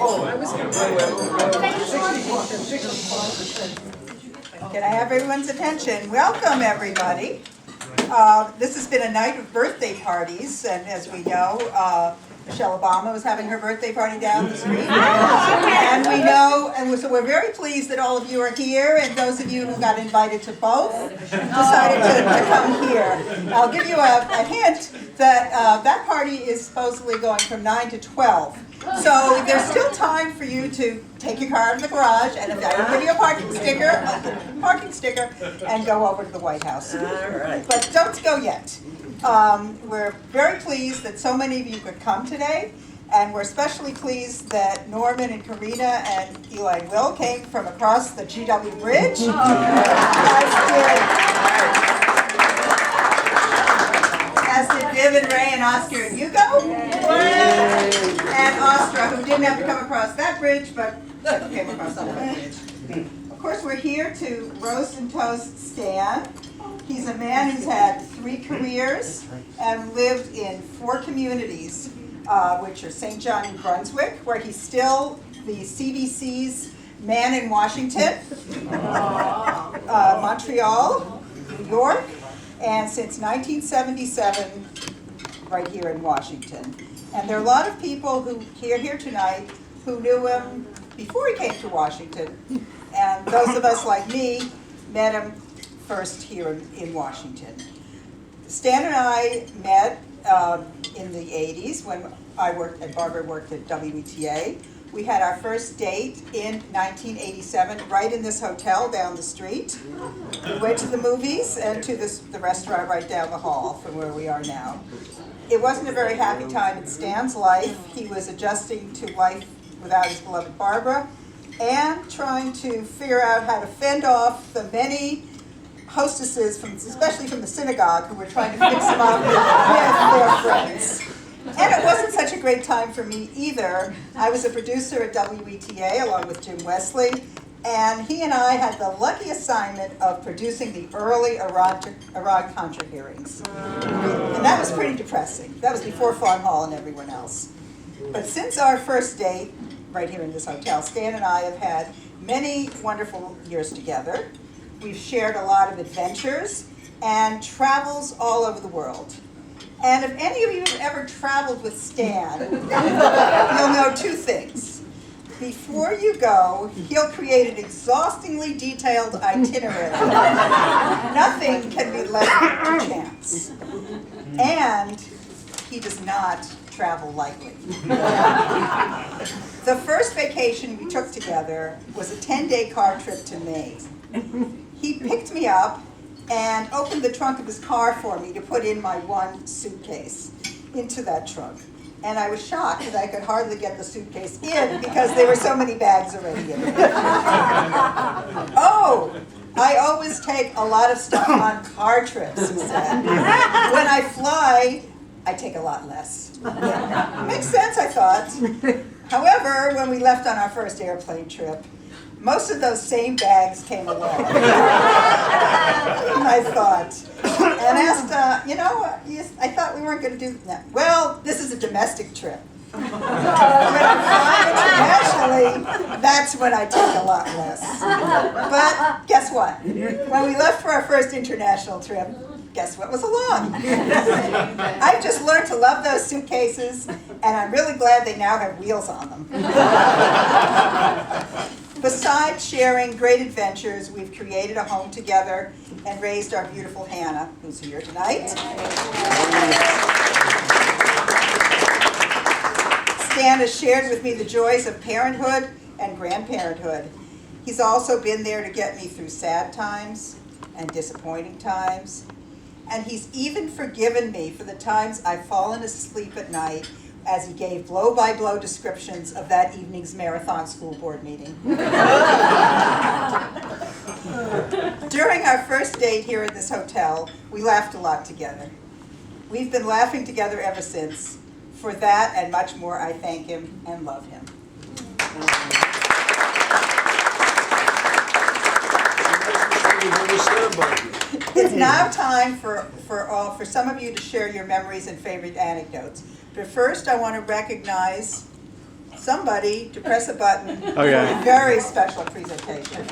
Can I have everyone's attention? Welcome, everybody. This has been a night of birthday parties, and as we know, Michelle Obama was having her birthday party down the street. And we know, and so we're very pleased that all of you are here, and those of you who got invited to both decided to come here. I'll give you a hint that that party is supposedly going from 9 to 12. So there's still time for you to take your car out of the garage, and if I will give you a parking sticker, and go over to the White House. All right. But don't go yet. We're very pleased that so many of you could come today, and we're especially pleased that Norman and Karina and Eli and Will came from across the GW Bridge. As did Viv and Ray and Oscar and Hugo. And Ostra, who didn't have to come across that bridge, but came across that bridge. Of course, we're here to roast and toast Stan. He's a man who's had 3 careers and lived in 4 communities, which are St. John, New Brunswick, where he's still the CBC's man in Washington, Montreal, New York, and since 1977, right here in Washington. And there are a lot of people who are here tonight who knew him before he came to Washington, and those of us like me met him first here in Washington. Stan and I met in the 80s when I worked and Barbara worked at WETA. We had our first date in 1987 right in this hotel down the street. We went to the movies and to the restaurant right down the hall from where we are now. It wasn't a very happy time in Stan's life. He was adjusting to life without his beloved Barbara and trying to figure out how to fend off the many hostesses, especially from the synagogue, who were trying to fix him up with their friends. And it wasn't such a great time for me either. I was a producer at WETA along with Jim Wesley, and he and I had the lucky assignment of producing the early Iran-Contra hearings. And that was pretty depressing. That was before Fawn Hall and everyone else. But since our first date, right here in this hotel, Stan and I have had many wonderful years together. We've shared a lot of adventures and travels all over the world. And if any of you have ever traveled with Stan, you'll know 2 things. Before you go, he'll create an exhaustingly detailed itinerary. Nothing can be left to chance. And he does not travel lightly. The first vacation we took together was a 10-day car trip to Maine. He picked me up and opened the trunk of his car for me to put in my 1 suitcase into that trunk. And I was shocked that I could hardly get the suitcase in because there were so many bags already in it. Oh, I always take a lot of stuff on car trips, he said. When I fly, I take a lot less. Makes sense, I thought. However, when we left on our first airplane trip, most of those same bags came along. I thought. And asked, I thought we weren't going to do that. Well, this is a domestic trip. When I'm flying internationally, that's when I take a lot less. But guess what? When we left for our first international trip, guess what was along? I've just learned to love those suitcases, and I'm really glad they now have wheels on them. Besides sharing great adventures, we've created a home together and raised our beautiful Hannah, who's here tonight. Stan has shared with me the joys of parenthood and grandparenthood. He's also been there to get me through sad times and disappointing times. And he's even forgiven me for the times I've fallen asleep at night as he gave blow-by-blow descriptions of that evening's marathon school board meeting. During our first date here at this hotel, we laughed a lot together. We've been laughing together ever since. For that and much more, I thank him and love him. It's now time for some of you to share your memories and favorite anecdotes. But first, I want to recognize somebody to press a button for Okay. a very special presentation.